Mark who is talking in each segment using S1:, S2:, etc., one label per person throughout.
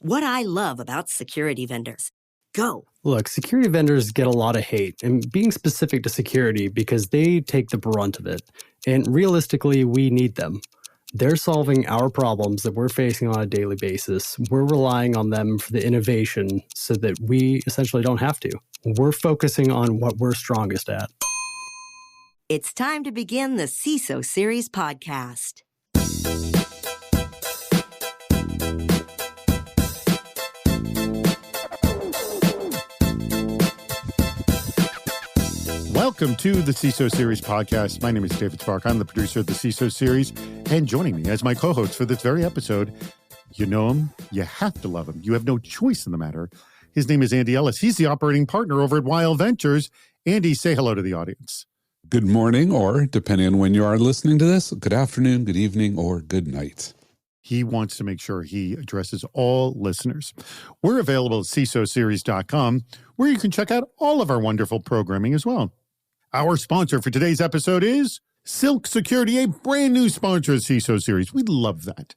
S1: What I love about security vendors. Go.
S2: Look, security vendors get a lot of hate, and being specific to security because they take the brunt of it. And realistically, we need them. They're solving our problems that we're facing on a daily basis. We're relying on them for the innovation so that we essentially don't have to. We're focusing on what we're strongest at.
S1: It's time to begin the CISO Series podcast.
S3: Welcome to the CISO Series podcast. My name is David Spark. I'm the producer of the CISO Series, and joining me as my co-host for this very episode, you know him, you have to love him. You have no choice in the matter. His name is Andy Ellis. He's the operating partner over at Wild Ventures. Andy, say hello to the audience.
S4: Good morning, or depending on when you are listening to this, good afternoon, good evening, or good night.
S3: He wants to make sure he addresses all listeners. We're available at CISOseries.com, where you can check out all of our wonderful programming as well. Our sponsor for today's episode is Silk Security, a brand new sponsor of CISO Series. We love that.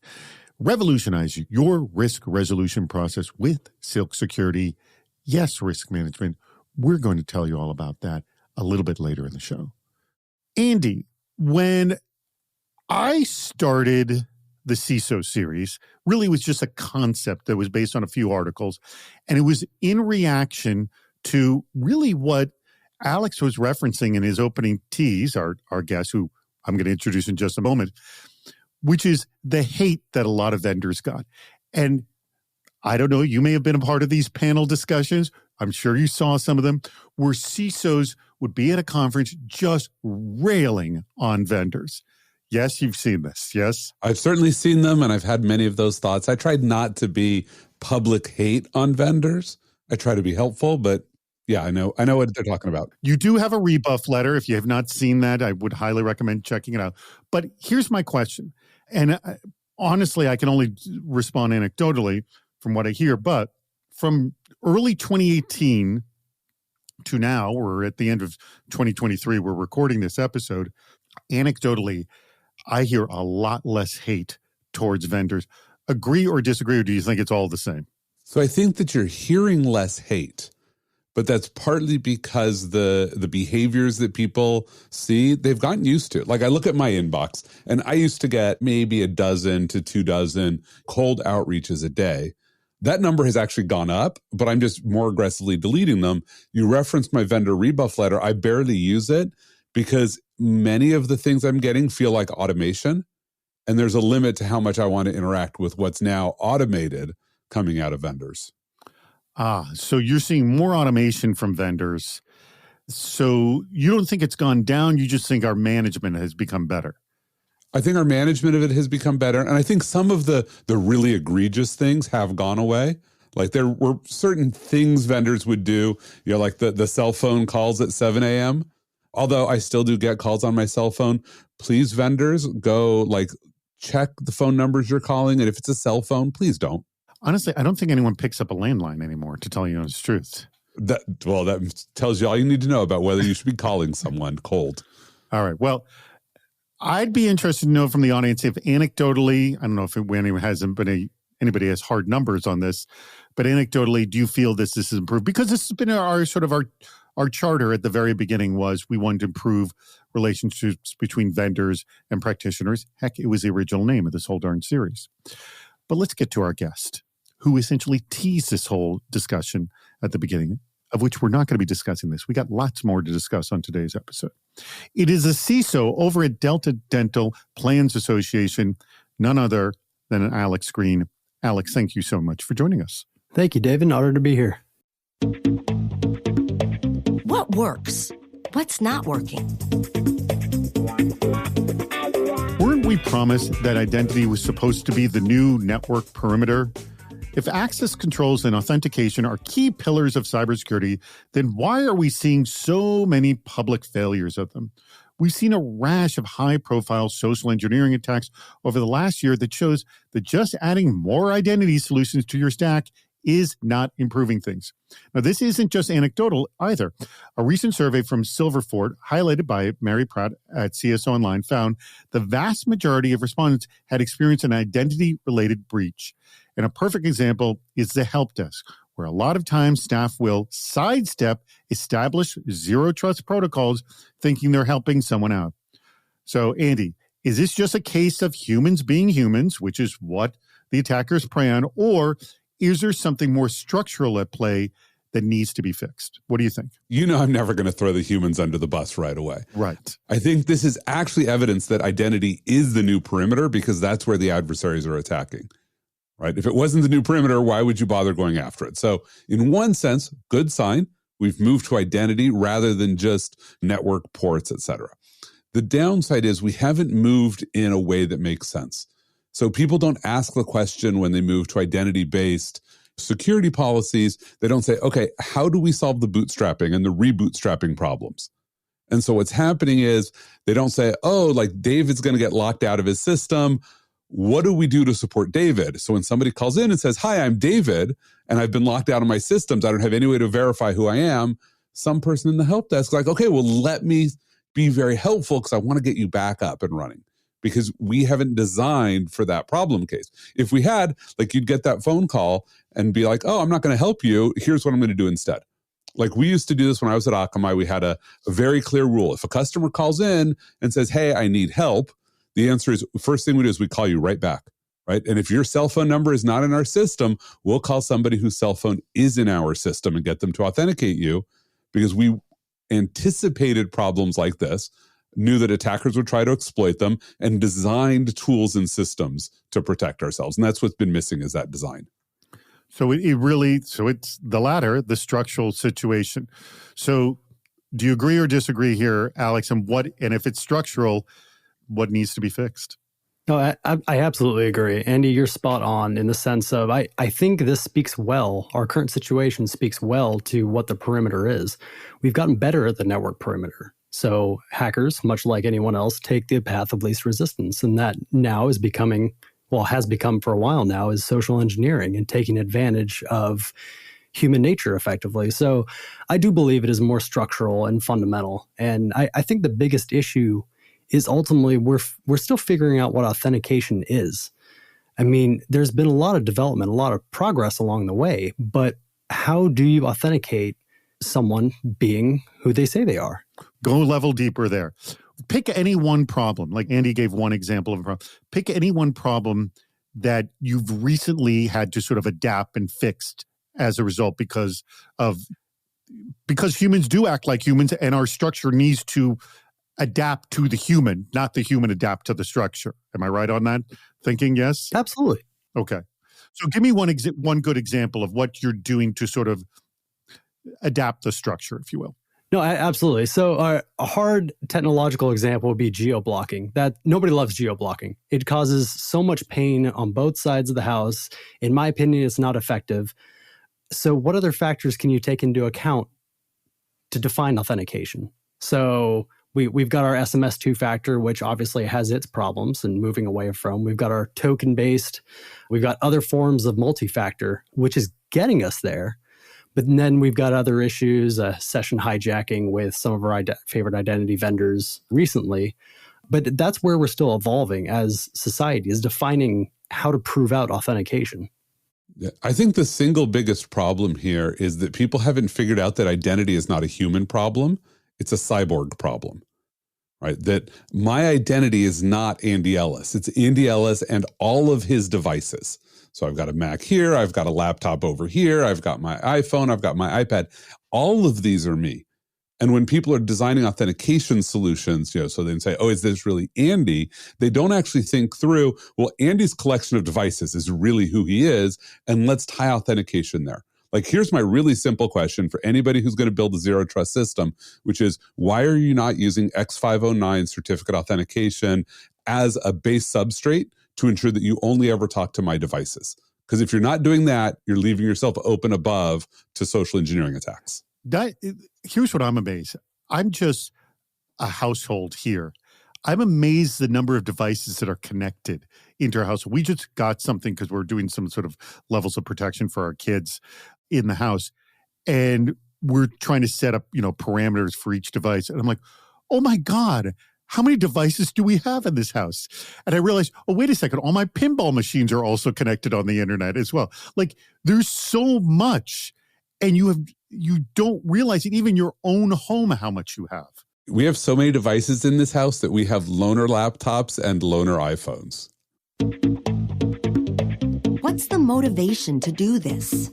S3: Revolutionize your risk resolution process with Silk Security. Yes, risk management. We're going to tell you all about that a little bit later in the show. Andy, when I started the CISO Series, really was just a concept that was based on a few articles, and it was in reaction to really what Alex was referencing in his opening tease, our guest, who I'm going to introduce in just a moment, which is the hate that a lot of vendors got. And I don't know, you may have been a part of these panel discussions. I'm sure you saw some of them where CISOs would be at a conference just railing on vendors. Yes, you've seen this, yes?
S4: I've certainly seen them, and I've had many of those thoughts. I tried not to be public hate on vendors. I try to be helpful, but yeah, I know what they're talking about.
S3: You do have a rebuff letter. If you have not seen that, I would highly recommend checking it out. But here's my question. And honestly, I can only respond anecdotally from what I hear. But from early 2018 to now, we're at the end of 2023, we're recording this episode. Anecdotally, I hear a lot less hate towards vendors. Agree or disagree, or do you think it's all the same?
S4: So I think that you're hearing less hate. But that's partly because the behaviors that people see, they've gotten used to it. Like I look at my inbox, and I used to get maybe 12 to 24 cold outreaches a day. That number has actually gone up, but I'm just more aggressively deleting them. You referenced my vendor rebuff letter. I barely use it because many of the things I'm getting feel like automation. And there's a limit to how much I want to interact with what's now automated coming out of vendors.
S3: So you're seeing more automation from vendors. So you don't think it's gone down. You just think our management has become better.
S4: I think our management of it has become better. And I think some of the really egregious things have gone away. Like there were certain things vendors would do, like the cell phone calls at 7 a.m. Although I still do get calls on my cell phone. Please, vendors, go check the phone numbers you're calling. And if it's a cell phone, please don't.
S3: Honestly, I don't think anyone picks up a landline anymore, to tell you the truth.
S4: That tells you all you need to know about whether you should be calling someone cold.
S3: All right. Well, I'd be interested to know from the audience if anecdotally, I don't know if anybody has hard numbers on this, but anecdotally, do you feel this has improved? Because this has been our charter at the very beginning was we wanted to improve relationships between vendors and practitioners. Heck, it was the original name of this whole darn series. But let's get to our guest, who essentially teased this whole discussion at the beginning, of which we're not going to be discussing this. We got lots more to discuss on today's episode. It is a CISO over at Delta Dental Plans Association, none other than Alex Green. Alex, thank you so much for joining us.
S2: Thank you, David. Honored to be here.
S1: What works? What's not working?
S3: Weren't we promised that identity was supposed to be the new network perimeter? If access controls and authentication are key pillars of cybersecurity, then why are we seeing so many public failures of them? We've seen a rash of high-profile social engineering attacks over the last year that shows that just adding more identity solutions to your stack is not improving things. Now, this isn't just anecdotal either. A recent survey from Silverfort, highlighted by Mary Pratt at CS Online, found the vast majority of respondents had experienced an identity-related breach. And a perfect example is the help desk, where a lot of times staff will sidestep established zero-trust protocols thinking they're helping someone out. So, Andy, is this just a case of humans being humans, which is what the attackers prey on, or is there something more structural at play that needs to be fixed? What do you think?
S4: You know, I'm never going to throw the humans under the bus right away.
S3: Right.
S4: I think this is actually evidence that identity is the new perimeter because that's where the adversaries are attacking, right? If it wasn't the new perimeter, why would you bother going after it? So in one sense, good sign. We've moved to identity rather than just network ports, et cetera. The downside is we haven't moved in a way that makes sense. So people don't ask the question when they move to identity-based security policies. They don't say, okay, how do we solve the bootstrapping and the rebootstrapping problems? And so what's happening is they don't say, oh, like David's going to get locked out of his system. What do we do to support David? So when somebody calls in and says, hi, I'm David, and I've been locked out of my systems, I don't have any way to verify who I am, some person in the help desk is like, okay, well, let me be very helpful because I want to get you back up and running. Because we haven't designed for that problem case. If we had, like you'd get that phone call and be like, oh, I'm not going to help you. Here's what I'm going to do instead. Like we used to do this when I was at Akamai. We had a very clear rule. If a customer calls in and says, hey, I need help, the answer is, first thing we do is we call you right back, right? And if your cell phone number is not in our system, we'll call somebody whose cell phone is in our system and get them to authenticate you because we anticipated problems like this, knew that attackers would try to exploit them, and designed tools and systems to protect ourselves. And that's what's been missing is that design.
S3: So it's the latter, the structural situation. So do you agree or disagree here, Alex? And if it's structural, what needs to be fixed?
S2: No, I absolutely agree. Andy, you're spot on in the sense of I think this speaks well, our current situation speaks well to what the perimeter is. We've gotten better at the network perimeter. So hackers, much like anyone else, take the path of least resistance. And that now is becoming, well, has become for a while now, is social engineering and taking advantage of human nature effectively. So I do believe it is more structural and fundamental. And I think the biggest issue is ultimately we're still figuring out what authentication is. I mean, there's been a lot of development, a lot of progress along the way, but how do you authenticate someone being who they say they are?
S3: Go a level deeper there. Pick any one problem, like Andy gave one example of a problem. Pick any one problem that you've recently had to sort of adapt and fixed as a result because humans do act like humans and our structure needs to adapt to the human, not the human adapt to the structure. Am I right on that thinking? Yes?
S2: Absolutely.
S3: Okay. So give me one good example of what you're doing to sort of adapt the structure, if you will.
S2: No, absolutely. So a hard technological example would be geo-blocking. That nobody loves geo-blocking. It causes so much pain on both sides of the house. In my opinion, it's not effective. So what other factors can you take into account to define authentication? So we've got our SMS two-factor, which obviously has its problems and moving away from. We've got our token-based. We've got other forms of multi-factor, which is getting us there. But then we've got other issues, session hijacking with some of our favorite identity vendors recently. But that's where we're still evolving as society, is defining how to prove out authentication.
S4: Yeah, I think the single biggest problem here is that people haven't figured out that identity is not a human problem. It's a cyborg problem, right? That my identity is not Andy Ellis. It's Andy Ellis and all of his devices. So I've got a Mac here, I've got a laptop over here, I've got my iPhone, I've got my iPad. All of these are me. And when people are designing authentication solutions, so they say, oh, is this really Andy? They don't actually think through, well, Andy's collection of devices is really who he is, and let's tie authentication there. Like, here's my really simple question for anybody who's going to build a zero trust system, which is, why are you not using X509 certificate authentication as a base substrate to ensure that you only ever talk to my devices? Because if you're not doing that, you're leaving yourself open above to social engineering attacks.
S3: Here's what I'm amazed. I'm just a household here. I'm amazed the number of devices that are connected into our house. We just got something because we're doing some sort of levels of protection for our kids in the house. And we're trying to set up, parameters for each device. And I'm like, oh my God, how many devices do we have in this house? And I realized, oh, wait a second, all my pinball machines are also connected on the internet as well. Like, there's so much. And you don't realize it, even your own home, how much you have.
S4: We have so many devices in this house that we have loaner laptops and loaner iPhones.
S1: What's the motivation to do this?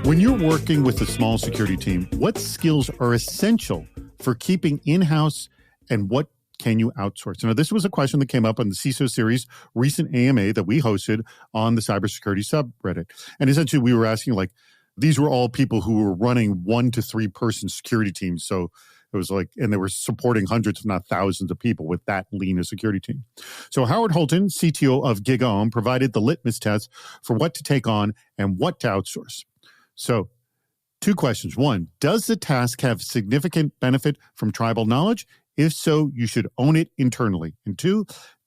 S3: When you're working with a small security team, what skills are essential for keeping in-house and what can you outsource? Now, this was a question that came up on the CISO series recent AMA that we hosted on the cybersecurity subreddit. And essentially we were asking, these were all people who were running 1 to 3 person security teams. So it was and they were supporting hundreds, if not thousands of people with that lean a security team. So Howard Holton, CTO of GigaOM, provided the litmus test for what to take on and what to outsource. So 2 questions. 1, does the task have significant benefit from tribal knowledge? If so, you should own it internally. And 2,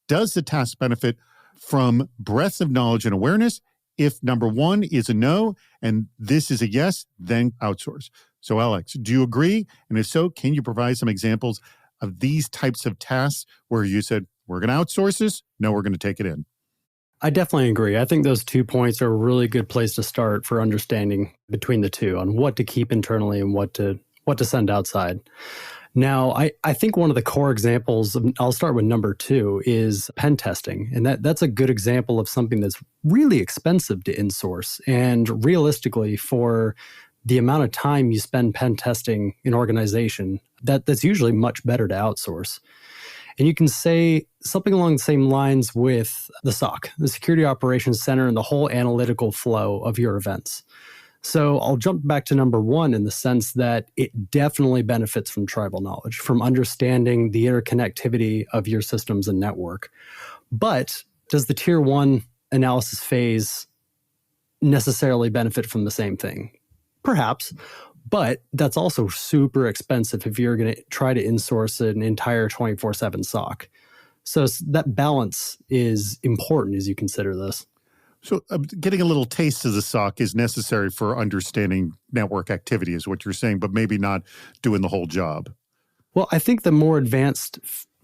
S3: does the task benefit from breadth of knowledge and awareness? If number 1 is a no, and this is a yes, then outsource. So Alex, do you agree? And if so, can you provide some examples of these types of tasks where you said, we're going to outsource this? No, we're going to take it in.
S2: I definitely agree. I think those 2 points are a really good place to start for understanding between the two on what to keep internally and what to send outside. Now, I think one of the core examples, I'll start with number 2, is pen testing. And that's a good example of something that's really expensive to insource. And realistically, for the amount of time you spend pen testing an organization, that's usually much better to outsource. And you can say something along the same lines with the SOC, the Security Operations Center, and the whole analytical flow of your events. So I'll jump back to number 1 in the sense that it definitely benefits from tribal knowledge, from understanding the interconnectivity of your systems and network. But does the tier 1 analysis phase necessarily benefit from the same thing? Perhaps, but that's also super expensive if you're going to try to insource an entire 24/7 SOC. So that balance is important as you consider this.
S3: So getting a little taste of the SOC is necessary for understanding network activity is what you're saying, but maybe not doing the whole job.
S2: Well, I think the more advanced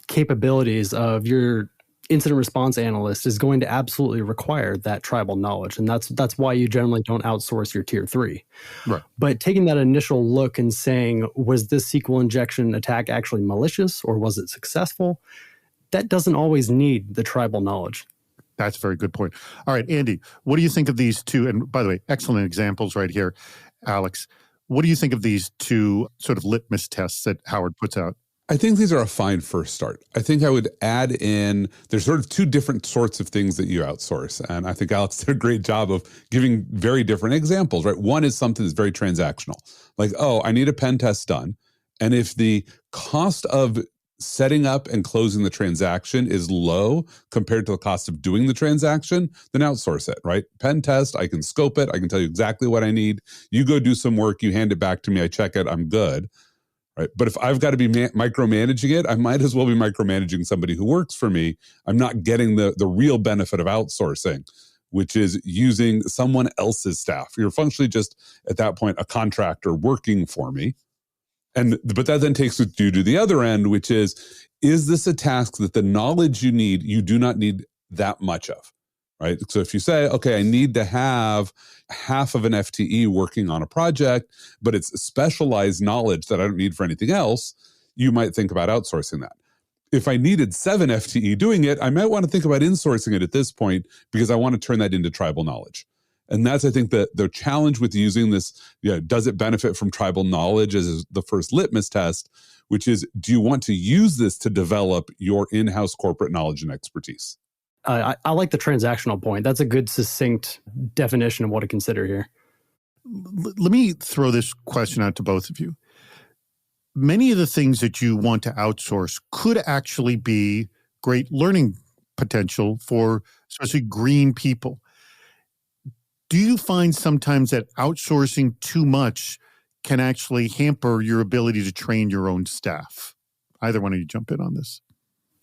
S2: capabilities of your incident response analyst is going to absolutely require that tribal knowledge. And that's why you generally don't outsource your tier 3.
S3: Right.
S2: But taking that initial look and saying, was this SQL injection attack actually malicious or was it successful? That doesn't always need the tribal knowledge.
S3: That's a very good point. All right, Andy, what do you think of these 2? And by the way, excellent examples right here, Alex. What do you think of these 2 sort of litmus tests that Howard puts out?
S4: I think these are a fine first start. I think I would add in, there's sort of 2 different sorts of things that you outsource. And I think Alex did a great job of giving very different examples, right? One is something that's very transactional. Like, oh, I need a pen test done. And if the cost of setting up and closing the transaction is low compared to the cost of doing the transaction, then outsource it, right? Pen test, I can scope it. I can tell you exactly what I need. You go do some work, you hand it back to me, I check it, I'm good, right? But if I've got to be micromanaging it, I might as well be micromanaging somebody who works for me. I'm not getting the real benefit of outsourcing, which is using someone else's staff. You're functionally just, at that point, a contractor working for me. But that then takes you to the other end, which is this a task that the knowledge you need, you do not need that much of, right? So if you say, okay, I need to have half of an FTE working on a project, but it's specialized knowledge that I don't need for anything else, you might think about outsourcing that. If I needed 7 FTE doing it, I might want to think about insourcing it at this point because I want to turn that into tribal knowledge. And that's, I think, the challenge with using this, does it benefit from tribal knowledge as the first litmus test, which is, do you want to use this to develop your in-house corporate knowledge and expertise?
S2: I like the transactional point. That's a good, succinct definition of what to consider here.
S3: Let me throw this question out to both of you. Many of the things that you want to outsource could actually be great learning potential for especially green people. Do you find sometimes that outsourcing too much can actually hamper your ability to train your own staff. Either one of you jump in on this.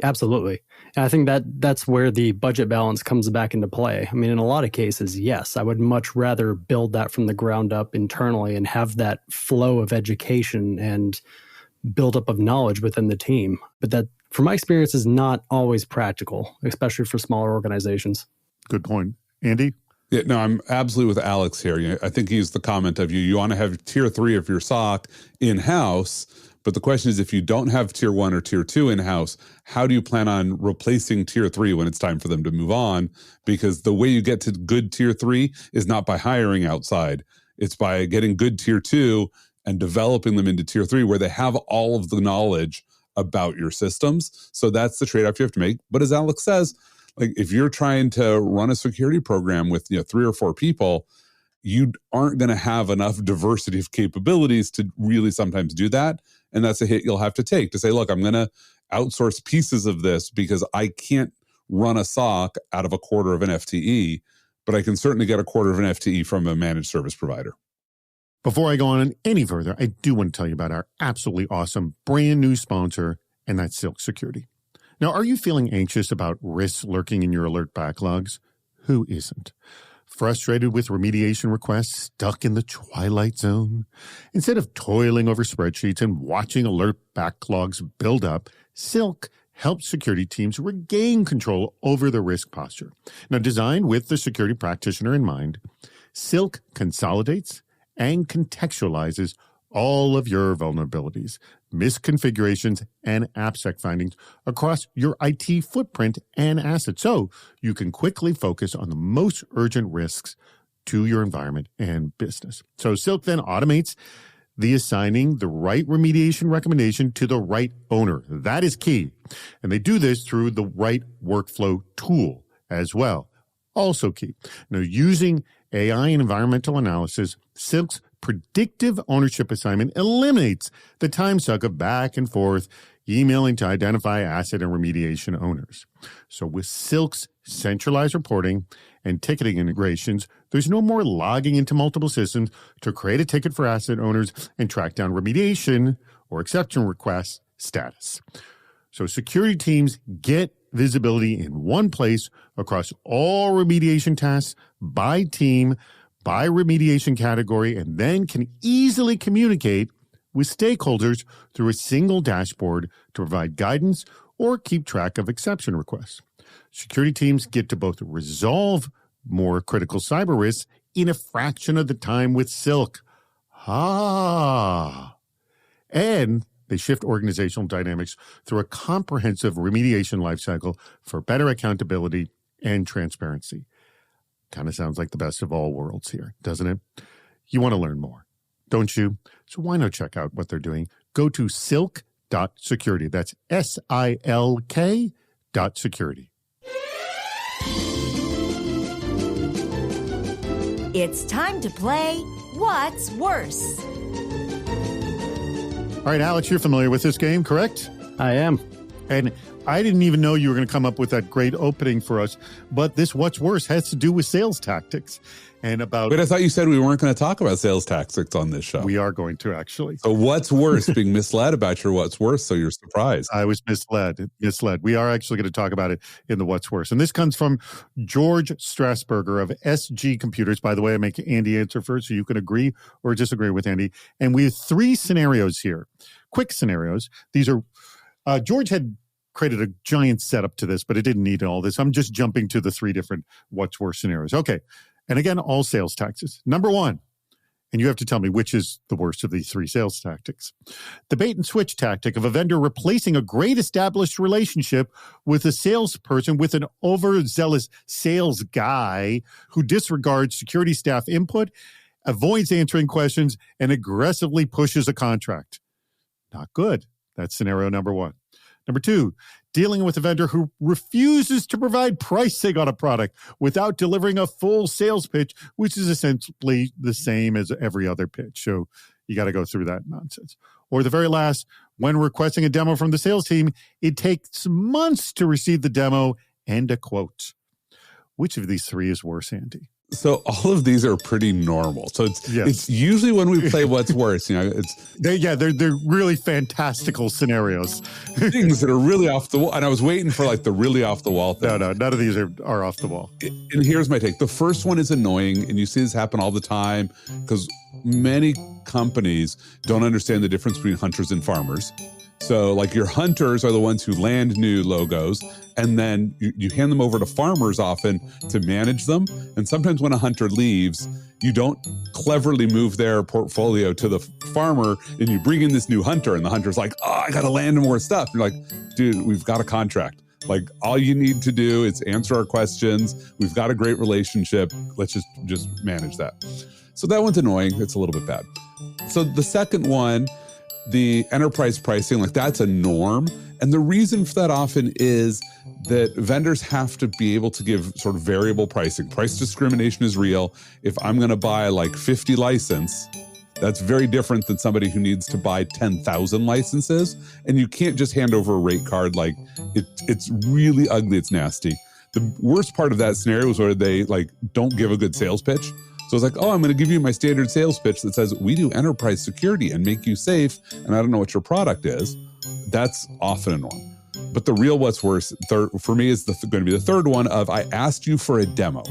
S2: Absolutely. And I think that's where the budget balance comes back into play. I mean, in a lot of cases, yes, I would much rather build that from the ground up internally and have that flow of education and build-up of knowledge within the team. But that, from my experience, is not always practical, especially for smaller organizations.
S3: Good point. Andy?
S4: Yeah, no, I'm absolutely with Alex here. I think he's the comment of you want to have tier 3 of your SOC in-house, but the question is, if you don't have tier 1 or tier 2 in-house, how do you plan on replacing tier 3 when it's time for them to move on? Because the way you get to good tier 3 is not by hiring outside. It's by getting good tier 2 and developing them into tier 3 where they have all of the knowledge about your systems. So that's the trade-off you have to make. But as Alex says, like if you're trying to run a security program with 3 or 4 people, you aren't going to have enough diversity of capabilities to really sometimes do that. And that's a hit you'll have to take to say, look, I'm going to outsource pieces of this because I can't run a SOC out of a quarter of an FTE, but I can certainly get a quarter of an FTE from a managed service provider.
S3: Before I go on any further, I do want to tell you about our absolutely awesome brand new sponsor, and that's Silk Security. Now, are you feeling anxious about risks lurking in your alert backlogs? Who isn't? Frustrated with remediation requests stuck in the twilight zone? Instead of toiling over spreadsheets and watching alert backlogs build up, Silk helps security teams regain control over the risk posture. Now, designed with the security practitioner in mind, Silk consolidates and contextualizes all of your vulnerabilities, misconfigurations, and AppSec findings across your IT footprint and assets, so you can quickly focus on the most urgent risks to your environment and business. So Silk then automates the assigning the right remediation recommendation to the right owner. That is key. And they do this through the right workflow tool as well. Also key. Now, using AI and environmental analysis, Silk's predictive ownership assignment eliminates the time suck of back and forth emailing to identify asset and remediation owners. So with Silk's centralized reporting and ticketing integrations, there's no more logging into multiple systems to create a ticket for asset owners and track down remediation or exception request status. So security teams get visibility in one place across all remediation tasks by team, by remediation category, and then can easily communicate with stakeholders through a single dashboard to provide guidance or keep track of exception requests. Security teams get to both resolve more critical cyber risks in a fraction of the time with Silk. And they shift organizational dynamics through a comprehensive remediation lifecycle for better accountability and transparency. Kind of sounds like the best of all worlds here, doesn't it? You want to learn more, don't you? So why not check out what they're doing? Go to silk.security. That's SILK.security.
S1: It's time to play What's Worse?
S3: All right, Alex, you're familiar with this game, correct?
S2: I am.
S3: And I didn't even know you were going to come up with that great opening for us. But this What's Worse has to do with sales tactics and about...
S4: But I thought you said we weren't going to talk about sales tactics on this show.
S3: We are going to, actually.
S4: So what's worse, being misled about your what's worse, so you're surprised?
S3: I was misled. We are actually going to talk about it in the What's Worse. And this comes from George Strasburger of SG Computers. By the way, I make Andy answer first so you can agree or disagree with Andy. And we have 3 scenarios here. Quick scenarios. These are... George had created a giant setup to this, but it didn't need all this. I'm just jumping to the 3 different What's Worse scenarios. Okay. And again, all sales tactics. Number 1, and you have to tell me which is the worst of these 3 sales tactics. The bait and switch tactic of a vendor replacing a great established relationship with a salesperson with an overzealous sales guy who disregards security staff input, avoids answering questions, and aggressively pushes a contract. Not good. That's scenario number 1. Number 2, dealing with a vendor who refuses to provide pricing on a product without delivering a full sales pitch, which is essentially the same as every other pitch. So you got to go through that nonsense. Or the very last, when requesting a demo from the sales team, it takes months to receive the demo and a quote. Which of these 3 is worse, Andy?
S4: So all of these are pretty normal. So it's usually when we play what's worse,
S3: they're really fantastical scenarios.
S4: Things that are really off the wall. And I was waiting for like the really off the wall thing.
S3: No, none of these are off the wall.
S4: And here's my take. The first one is annoying, and you see this happen all the time because many companies don't understand the difference between hunters and farmers. So like your hunters are the ones who land new logos, and then you hand them over to farmers often to manage them. And sometimes when a hunter leaves, you don't cleverly move their portfolio to the farmer, and you bring in this new hunter, and the hunter's like, oh, I got to land more stuff. You're like, dude, we've got a contract. Like all you need to do is answer our questions. We've got a great relationship. Let's just manage that. So that one's annoying. It's a little bit bad. So the second one, the enterprise pricing, like that's a norm. And the reason for that often is that vendors have to be able to give sort of variable pricing. Price discrimination is real. If I'm going to buy like 50 license, that's very different than somebody who needs to buy 10,000 licenses. And you can't just hand over a rate card. Like it's really ugly. It's nasty. The worst part of that scenario is where they like don't give a good sales pitch. So it's like, oh, I'm going to give you my standard sales pitch that says we do enterprise security and make you safe, and I don't know what your product is. That's often a norm. But the real what's worse for me is going to be the third one of I asked you for a demo.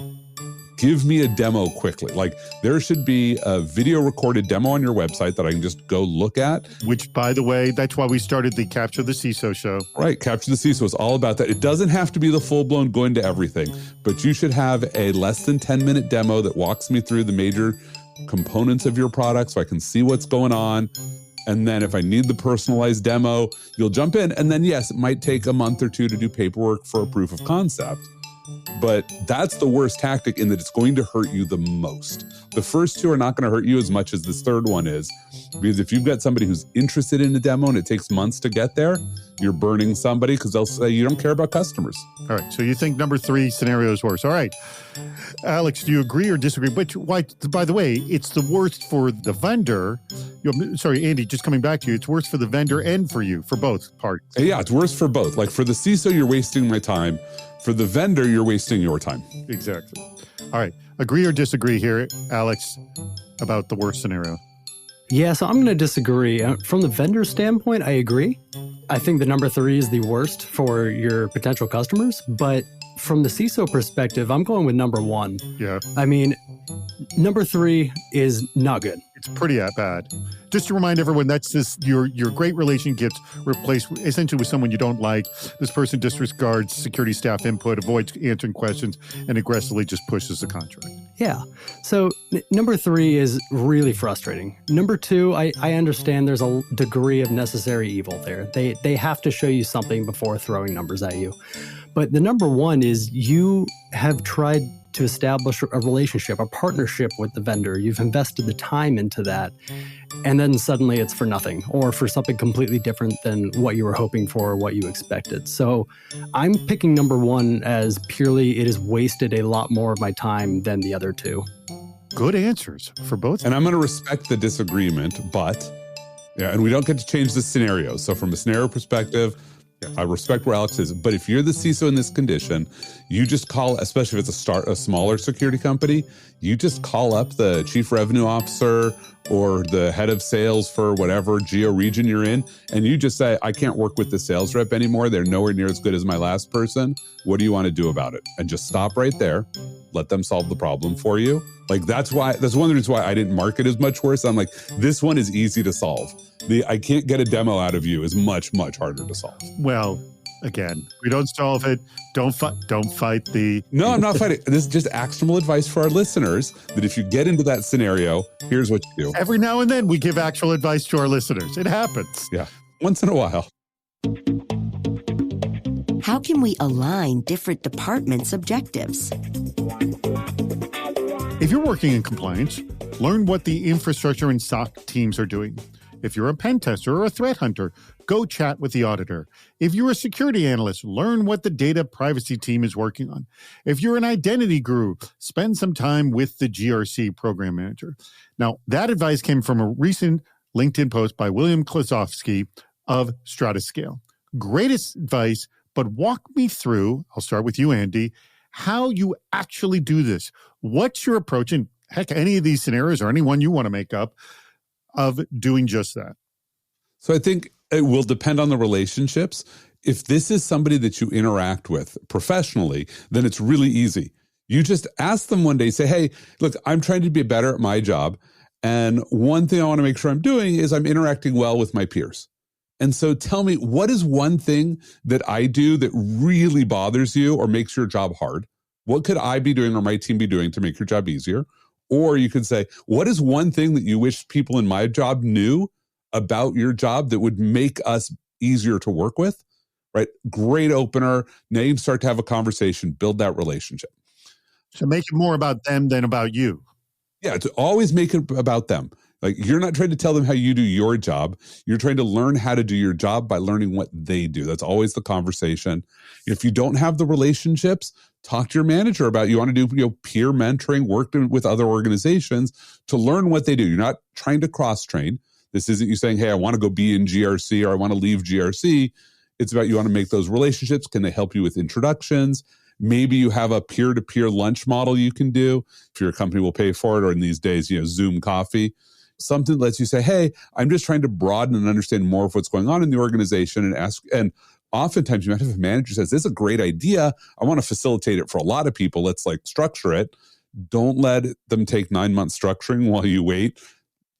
S4: Give me a demo quickly. Like there should be a video recorded demo on your website that I can just go look at.
S3: Which, by the way, that's why we started the Capture the CISO show.
S4: Right. Capture the CISO is all about that. It doesn't have to be the full-blown go into everything, but you should have a less than 10-minute demo that walks me through the major components of your product so I can see what's going on. And then if I need the personalized demo, you'll jump in. And then, yes, it might take a month or two to do paperwork for a proof of concept. But that's the worst tactic in that it's going to hurt you the most. The first two are not going to hurt you as much as this third one is. Because if you've got somebody who's interested in a demo and it takes months to get there, you're burning somebody because they'll say you don't care about customers.
S3: All right. So you think number 3 scenario is worse. All right. Alex, do you agree or disagree? But why, by the way, it's the worst for the vendor. Sorry, Andy, just coming back to you. It's worse for the vendor and for you, for both parties.
S4: Yeah, it's worse for both. Like for the CISO, you're wasting my time. For the vendor, you're wasting your time.
S3: Exactly. All right. Agree or disagree here, Alex, about the worst scenario?
S2: Yeah, so I'm going to disagree. From the vendor standpoint, I agree. I think the number 3 is the worst for your potential customers. But from the CISO perspective, I'm going with number 1.
S3: Yeah.
S2: I mean, number 3 is not good.
S3: It's pretty bad. Just to remind everyone, that's your great relation gets replaced essentially with someone you don't like. This person disregards security staff input, avoids answering questions, and aggressively just pushes the contract.
S2: Yeah. So number 3 is really frustrating. Number 2, I understand there's a degree of necessary evil there. They have to show you something before throwing numbers at you. But the number 1 is you have tried to establish a relationship, a partnership with the vendor. You've invested the time into that. And then suddenly it's for nothing or for something completely different than what you were hoping for or what you expected. So I'm picking number 1 as purely it has wasted a lot more of my time than the other 2.
S3: Good answers for both.
S4: And I'm going to respect the disagreement, but and we don't get to change the scenario. So from a scenario perspective, I respect where Alex is, but if you're the CISO in this condition, you just call, especially if it's a smaller security company, you just call up the chief revenue officer or the head of sales for whatever geo region you're in, and you just say, I can't work with the sales rep anymore. They're nowhere near as good as my last person. What do you want to do about it? And just stop right there. Let them solve the problem for you. Like that's one of the reasons why I didn't mark it as much worse. I'm like, this one is easy to solve. I can't get a demo out of you is much, much harder to solve.
S3: Well, again, we don't solve it. Don't fight the...
S4: No, I'm not fighting. This is just actionable advice for our listeners that if you get into that scenario, here's what you do.
S3: Every now and then we give actual advice to our listeners. It happens.
S4: Yeah, once in a while.
S1: How can we align different departments' objectives?
S3: If you're working in compliance, learn what the infrastructure and SOC teams are doing. If you're a pen tester or a threat hunter, go chat with the auditor. If you're a security analyst, learn what the data privacy team is working on. If you're an identity guru, spend some time with the GRC program manager. Now, that advice came from a recent LinkedIn post by William Klosowski of Stratascale. Great advice, but walk me through, I'll start with you, Andy, how you actually do this. What's your approach? And heck, any of these scenarios or any one you want to make up of doing just that.
S4: So I think it will depend on the relationships. If this is somebody that you interact with professionally, then it's really easy. You just ask them one day, say, hey, look, I'm trying to be better at my job. And one thing I want to make sure I'm doing is I'm interacting well with my peers. And so tell me, what is one thing that I do that really bothers you or makes your job hard? What could I be doing or my team be doing to make your job easier? Or you could say, what is one thing that you wish people in my job knew about your job that would make us easier to work with? Right? Great opener. Now you can start to have a conversation, build that relationship.
S3: So make it more about them than about you.
S4: Yeah, to always make it about them. Like, you're not trying to tell them how you do your job. You're trying to learn how to do your job by learning what they do. That's always the conversation. If you don't have the relationships, talk to your manager about you want to do peer mentoring, work with other organizations to learn what they do. You're not trying to cross-train. This isn't you saying, hey, I want to go be in GRC or I want to leave GRC. It's about you want to make those relationships. Can they help you with introductions? Maybe you have a peer-to-peer lunch model you can do. If your company will pay for it, or in these days, Zoom coffee. Something that lets you say, hey, I'm just trying to broaden and understand more of what's going on in the organization and ask. And oftentimes you might have a manager who says, this is a great idea. I want to facilitate it for a lot of people. Let's structure it. Don't let them take 9 months structuring while you wait.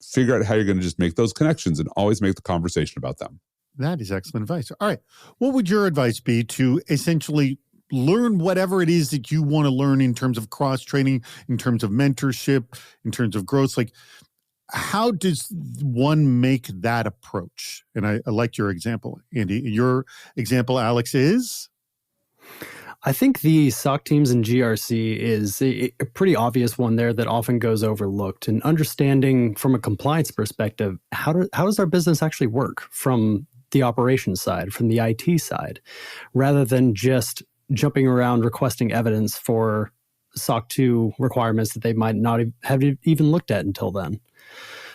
S4: Figure out how you're going to just make those connections and always make the conversation about them.
S3: That is excellent advice. All right. What would your advice be to essentially learn whatever it is that you want to learn in terms of cross-training, in terms of mentorship, in terms of growth? How does one make that approach? And I like your example, Andy. Your example, Alex, is?
S2: I think the SOC teams in GRC is a pretty obvious one there that often goes overlooked. And understanding from a compliance perspective, how does our business actually work from the operations side, from the IT side, rather than just jumping around requesting evidence for SOC 2 requirements that they might not have even looked at until then.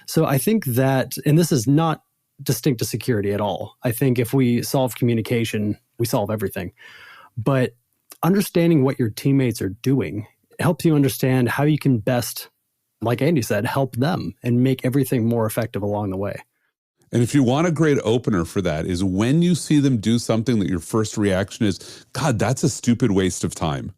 S2: So I think that, and this is not distinct to security at all. I think if we solve communication, we solve everything. But understanding what your teammates are doing helps you understand how you can best, like Andy said, help them and make everything more effective along the way.
S4: And if you want a great opener for that is when you see them do something that your first reaction is, God, that's a stupid waste of time.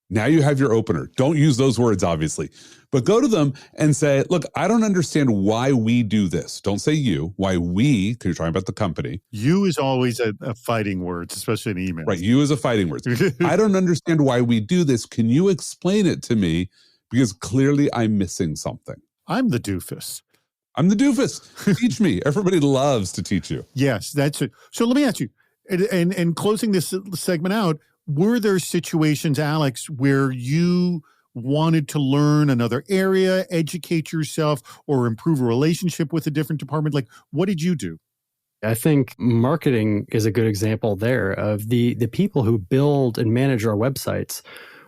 S4: Now you have your opener. Don't use those words, obviously, but go to them and say, look, I don't understand why we do this. Don't say you, why we, because you're talking about the company.
S3: You is always a fighting word, especially in emails.
S4: Right, you is a fighting word. I don't understand why we do this. Can you explain it to me? Because clearly I'm missing something.
S3: I'm the doofus.
S4: I'm the doofus. Teach me. Everybody loves to teach you.
S3: Yes, that's it. So let me ask you, and closing this segment out, were there situations, Alex, where you wanted to learn another area, educate yourself, or improve a relationship with a different department? What did you do?
S2: I think marketing is a good example there of the people who build and manage our websites.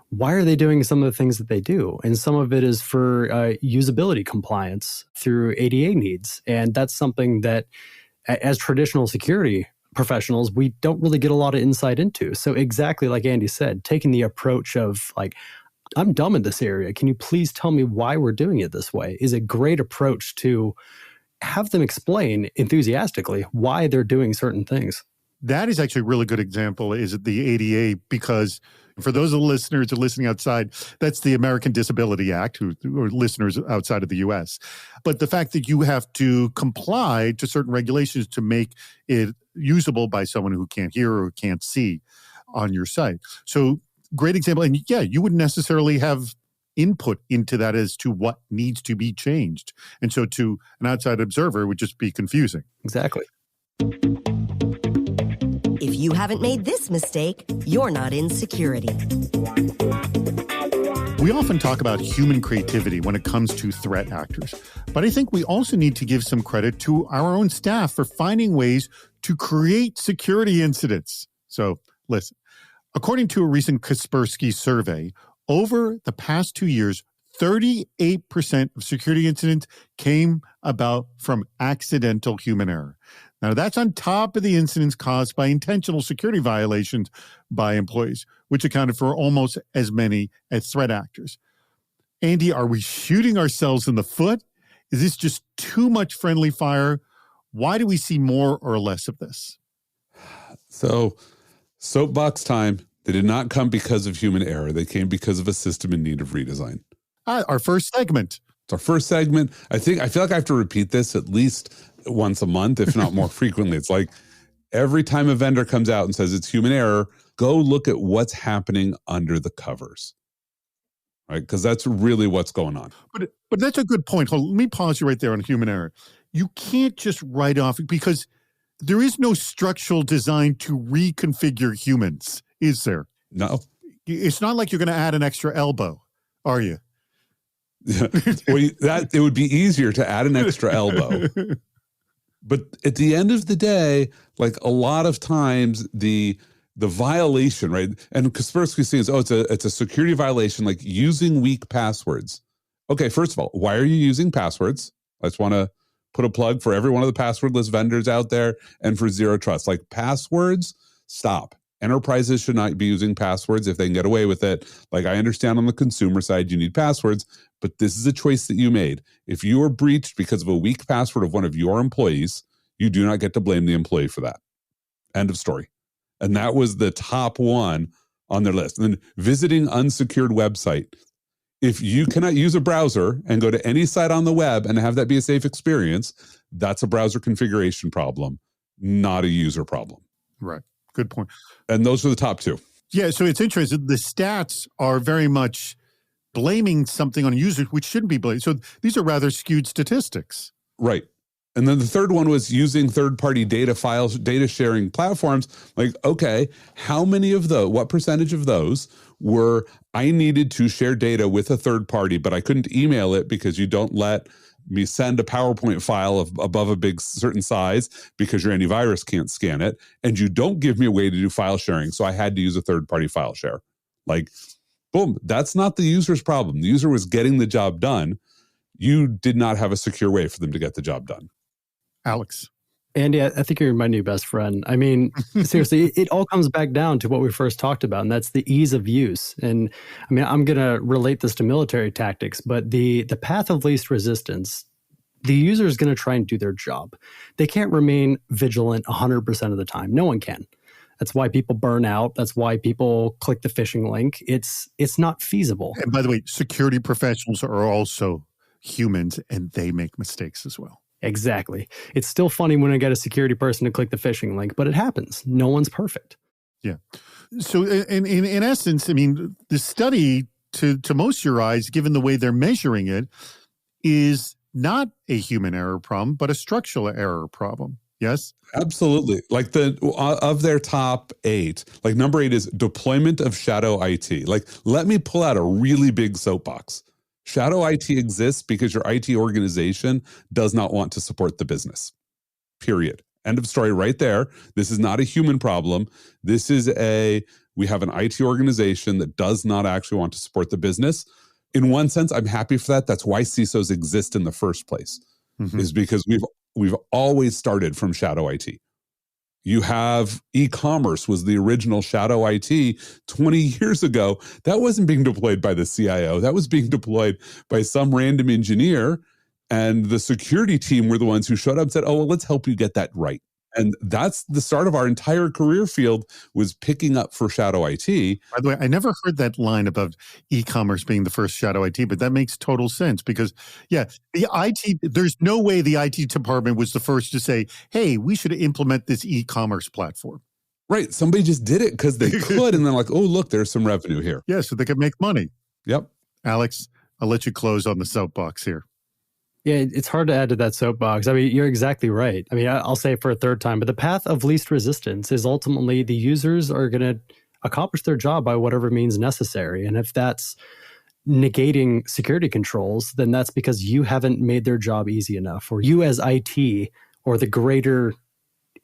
S2: Why are they doing some of the things that they do? And some of it is for usability compliance through ADA needs. And that's something that, as traditional security professionals, we don't really get a lot of insight into. So exactly like Andy said, taking the approach of I'm dumb in this area. Can you please tell me why we're doing it this way? Is a great approach to have them explain enthusiastically why they're doing certain things.
S3: That is actually a really good example, is the ADA, because for those of the listeners who are listening outside, that's the American Disability Act, who are listeners outside of the U.S. But the fact that you have to comply to certain regulations to make it usable by someone who can't hear or can't see on your site. So great example. And yeah, you wouldn't necessarily have input into that as to what needs to be changed. And so to an outside observer, it would just be confusing.
S2: Exactly.
S1: If you haven't made this mistake, you're not in security.
S3: We often talk about human creativity when it comes to threat actors, but I think we also need to give some credit to our own staff for finding ways to create security incidents. So listen, according to a recent Kaspersky survey, over the past 2 years, 38% of security incidents came about from accidental human error. Now, that's on top of the incidents caused by intentional security violations by employees, which accounted for almost as many as threat actors. Andy, are we shooting ourselves in the foot? Is this just too much friendly fire? Why do we see more or less of this?
S4: So, soapbox time. They did not come because of human error. They came because of a system in need of redesign.
S3: Our first segment.
S4: It's our first segment. I feel like I have to repeat this at least once a month, if not more frequently. It's like every time a vendor comes out and says it's human error, go look at what's happening under the covers, right? Because that's really what's going on.
S3: But that's a good point. Hold on, let me pause you right there on human error. You can't just write off, because there is no structural design to reconfigure humans, is there?
S4: No.
S3: It's not like you're going to add an extra elbow, are you?
S4: Well, it would be easier to add an extra elbow. But at the end of the day, like a lot of times the violation, right? And Kaspersky says, it's a security violation, like using weak passwords. Okay, first of all, why are you using passwords? I just want to put a plug for every one of the passwordless vendors out there and for Zero Trust. Like passwords, stop. Enterprises should not be using passwords if they can get away with it. Like I understand on the consumer side, you need passwords, but this is a choice that you made. If you are breached because of a weak password of one of your employees, you do not get to blame the employee for that. End of story. And that was the top one on their list. And then visiting unsecured website. If you cannot use a browser and go to any site on the web and have that be a safe experience, that's a browser configuration problem, not a user problem.
S3: Right. Good point.
S4: And those are the top two.
S3: Yeah, so it's interesting. The stats are very much blaming something on users, which shouldn't be blamed. So these are rather skewed statistics.
S4: Right. And then the third one was using third-party data files, data sharing platforms. Like, okay, how many of those, what percentage of those were I needed to share data with a third party, but I couldn't email it because you don't let me send a PowerPoint file above a big certain size because your antivirus can't scan it, and you don't give me a way to do file sharing, so I had to use a third-party file share. Like, boom, that's not the user's problem. The user was getting the job done. You did not have a secure way for them to get the job done.
S3: Alex.
S2: Andy, I think you're my new best friend. I mean, seriously, it all comes back down to what we first talked about, and that's the ease of use. And I mean, I'm going to relate this to military tactics, but the path of least resistance, the user is going to try and do their job. They can't remain vigilant 100% of the time. No one can. That's why people burn out. That's why people click the phishing link. It's not feasible.
S3: And by the way, security professionals are also humans, and they make mistakes as well.
S2: Exactly. It's still funny when I get a security person to click the phishing link, but it happens. No one's perfect.
S3: Yeah. So in essence, I mean, the study to most of your eyes, given the way they're measuring it, is not a human error problem, but a structural error problem. Yes?
S4: Absolutely. Like of their top 8, like number 8 is deployment of shadow IT. Like, let me pull out a really big soapbox. Shadow IT exists because your IT organization does not want to support the business. Period. End of story right there. This is not a human problem. This is we have an IT organization that does not actually want to support the business. In one sense, I'm happy for that. That's why CISOs exist in the first place, is because we've always started from shadow IT. You have e-commerce was the original shadow IT 20 years ago. That wasn't being deployed by the CIO. That was being deployed by some random engineer. And the security team were the ones who showed up and said, oh, well, let's help you get that right. And that's the start of our entire career field, was picking up for shadow IT.
S3: By the way, I never heard that line about e-commerce being the first shadow IT, but that makes total sense because, yeah, the IT, there's no way the IT department was the first to say, hey, we should implement this e-commerce platform.
S4: Right. Somebody just did it because they could. And they're like, oh, look, there's some revenue here.
S3: Yeah, so they could make money.
S4: Yep.
S3: Alex, I'll let you close on the soapbox here.
S2: Yeah, it's hard to add to that soapbox. I mean, you're exactly right. I mean, I'll say it for a third time, but the path of least resistance is ultimately the users are going to accomplish their job by whatever means necessary. And if that's negating security controls, then that's because you haven't made their job easy enough, or you as IT or the greater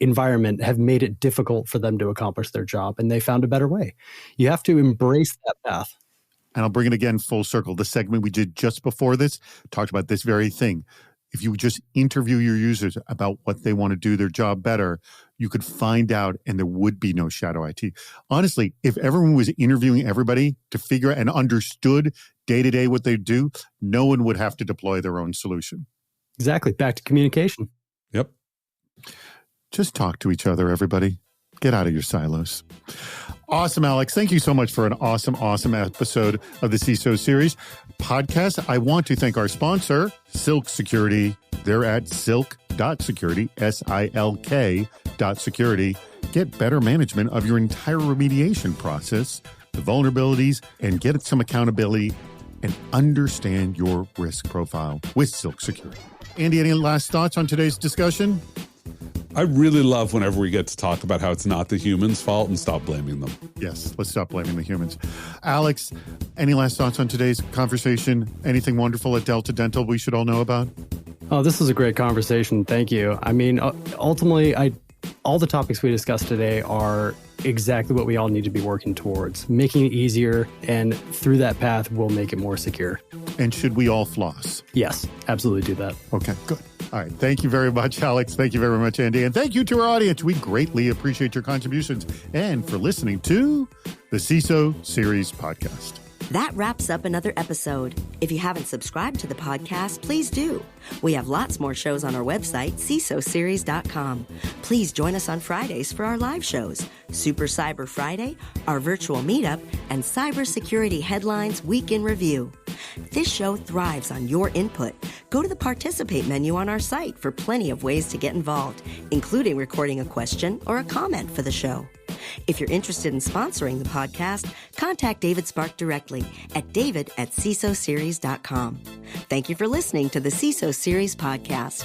S2: environment have made it difficult for them to accomplish their job, and they found a better way. You have to embrace that path.
S3: And I'll bring it again full circle. The segment we did just before this talked about this very thing. if you just interview your users about what they want to do their job better, you could find out and there would be no shadow IT. Honestly, if everyone was interviewing everybody to figure out and understood day to day what they do, no one would have to deploy their own solution.
S2: Exactly. Back to communication.
S4: Yep.
S3: Just talk to each other, everybody. Get out of your silos. Awesome, Alex. Thank you so much for an awesome episode of the CISO series podcast. I want to thank our sponsor, Silk Security. They're at silk.security, SILK.security. Get better management of your entire remediation process, the vulnerabilities, and get some accountability and understand your risk profile with Silk Security. Andy, any last thoughts on today's discussion?
S4: I really love whenever we get to talk about how it's not the humans' fault and stop blaming them.
S3: Yes, let's stop blaming the humans. Alex, any last thoughts on today's conversation? Anything wonderful at Delta Dental we should all know about?
S2: Oh, this was a great conversation. Thank you. I mean, ultimately, all the topics we discussed today are exactly what we all need to be working towards, making it easier, and through that path, we'll make it more secure.
S3: And should we all floss?
S2: Yes, absolutely do that.
S3: Okay, good. All right. Thank you very much, Alex. Thank you very much, Andy. And thank you to our audience. We greatly appreciate your contributions and for listening to the CISO Series podcast.
S1: That wraps up another episode. If you haven't subscribed to the podcast, please do. We have lots more shows on our website, CISOseries.com. Please join us on Fridays for our live shows, Super Cyber Friday, our virtual meetup, and Cybersecurity Headlines Week in Review. This show thrives on your input. Go to the Participate menu on our site for plenty of ways to get involved, including recording a question or a comment for the show. If you're interested in sponsoring the podcast, contact David Spark directly at david@cisoseries.com. Thank you for listening to the CISO Series podcast.